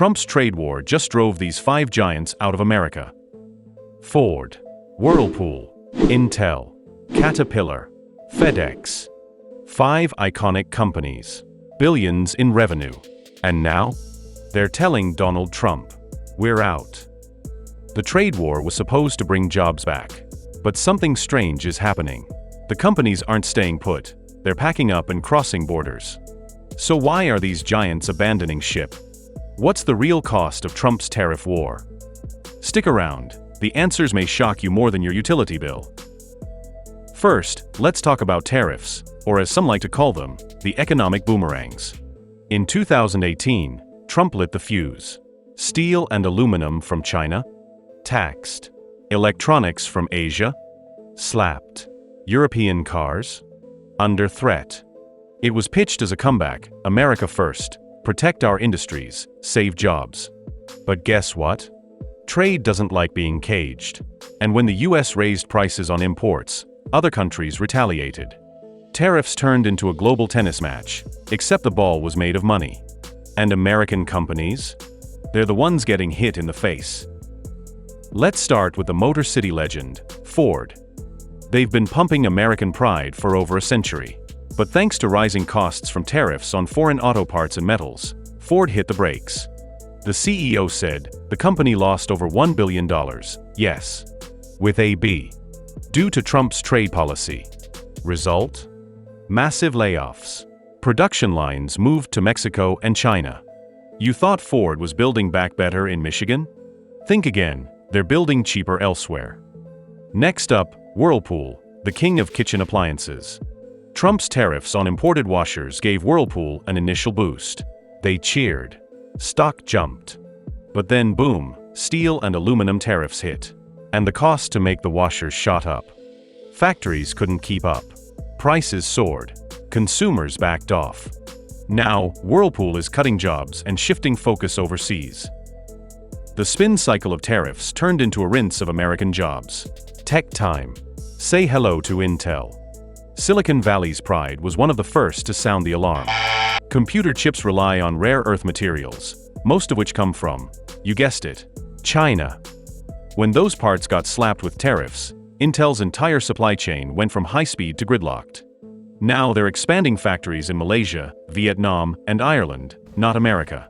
Trump's trade war just drove these 5 giants out of America. Ford, Whirlpool, Intel, Caterpillar, FedEx. 5 iconic companies, billions in revenue. And now, they're telling Donald Trump, "We're out." The trade war was supposed to bring jobs back. But something strange is happening. The companies aren't staying put, they're packing up and crossing borders. So why are these giants abandoning ship? What's the real cost of Trump's tariff war? Stick around, the answers may shock you more than your utility bill. First, let's talk about tariffs, or as some like to call them, the economic boomerangs. In 2018, Trump lit the fuse. Steel and aluminum from China? Taxed. Electronics from Asia? Slapped. European cars? Under threat. It was pitched as a comeback, America first, protect our industries, save jobs. But guess what? Trade doesn't like being caged. And when the US raised prices on imports, other countries retaliated. Tariffs turned into a global tennis match, except the ball was made of money. And American companies? They're the ones getting hit in the face. Let's start with the Motor City legend, Ford. They've been pumping American pride for over a century. But thanks to rising costs from tariffs on foreign auto parts and metals, Ford hit the brakes. The CEO said the company lost over $1 billion, yes, with a B, due to Trump's trade policy. Result? Massive layoffs. Production lines moved to Mexico and China. You thought Ford was building back better in Michigan? Think again, they're building cheaper elsewhere. Next up, Whirlpool, the king of kitchen appliances. Trump's tariffs on imported washers gave Whirlpool an initial boost. They cheered. Stock jumped. But then boom, steel and aluminum tariffs hit. And the cost to make the washers shot up. Factories couldn't keep up. Prices soared. Consumers backed off. Now, Whirlpool is cutting jobs and shifting focus overseas. The spin cycle of tariffs turned into a rinse of American jobs. Tech time. Say hello to Intel. Silicon Valley's pride was one of the first to sound the alarm. Computer chips rely on rare earth materials, most of which come from, you guessed it, China. When those parts got slapped with tariffs, Intel's entire supply chain went from high-speed to gridlocked. Now they're expanding factories in Malaysia, Vietnam, and Ireland, not America.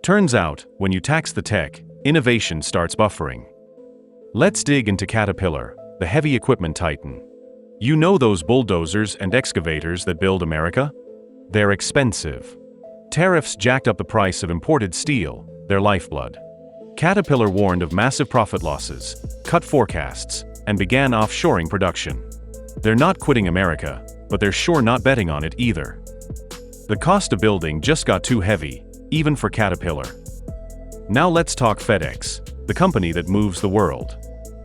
Turns out, when you tax the tech, innovation starts buffering. Let's dig into Caterpillar, the heavy equipment titan. You know those bulldozers and excavators that build America? They're expensive. Tariffs jacked up the price of imported steel, their lifeblood. Caterpillar warned of massive profit losses, cut forecasts, and began offshoring production. They're not quitting America, but they're sure not betting on it either. The cost of building just got too heavy, even for Caterpillar. Now let's talk FedEx, the company that moves the world.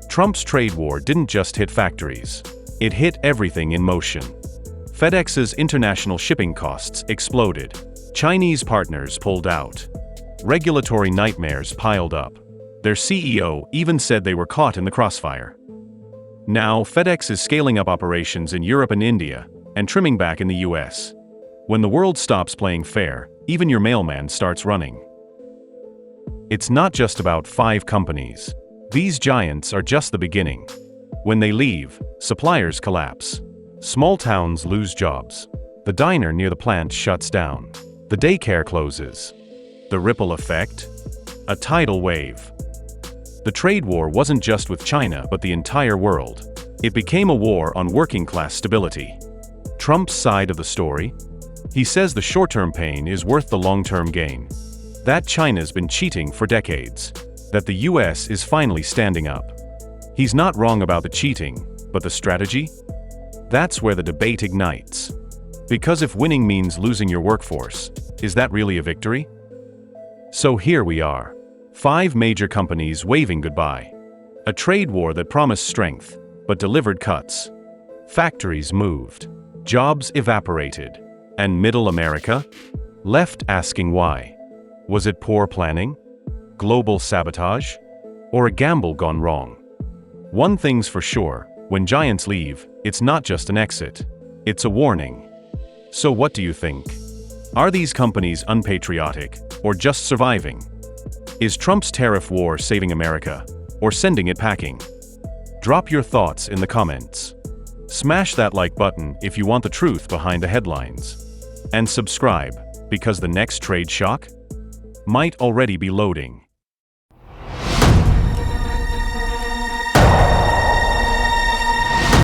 Trump's trade war didn't just hit factories. It hit everything in motion. FedEx's international shipping costs exploded. Chinese partners pulled out. Regulatory nightmares piled up. Their CEO even said they were caught in the crossfire. Now, FedEx is scaling up operations in Europe and India, and trimming back in the US. When the world stops playing fair, even your mailman starts running. It's not just about 5 companies. These giants are just the beginning. When they leave, suppliers collapse. Small towns lose jobs. The diner near the plant shuts down. The daycare closes. The ripple effect? A tidal wave. The trade war wasn't just with China but the entire world. It became a war on working-class stability. Trump's side of the story? He says the short-term pain is worth the long-term gain. That China's been cheating for decades. That the US is finally standing up. He's not wrong about the cheating, but the strategy? That's where the debate ignites. Because if winning means losing your workforce, is that really a victory? So here we are. 5 major companies waving goodbye. A trade war that promised strength, but delivered cuts. Factories moved. Jobs evaporated. And Middle America? Left asking why. Was it poor planning? Global sabotage? Or a gamble gone wrong? One thing's for sure, when giants leave, it's not just an exit. It's a warning. So what do you think? Are these companies unpatriotic, or just surviving? Is Trump's tariff war saving America, or sending it packing? Drop your thoughts in the comments. Smash that like button if you want the truth behind the headlines. And subscribe, because the next trade shock might already be loading.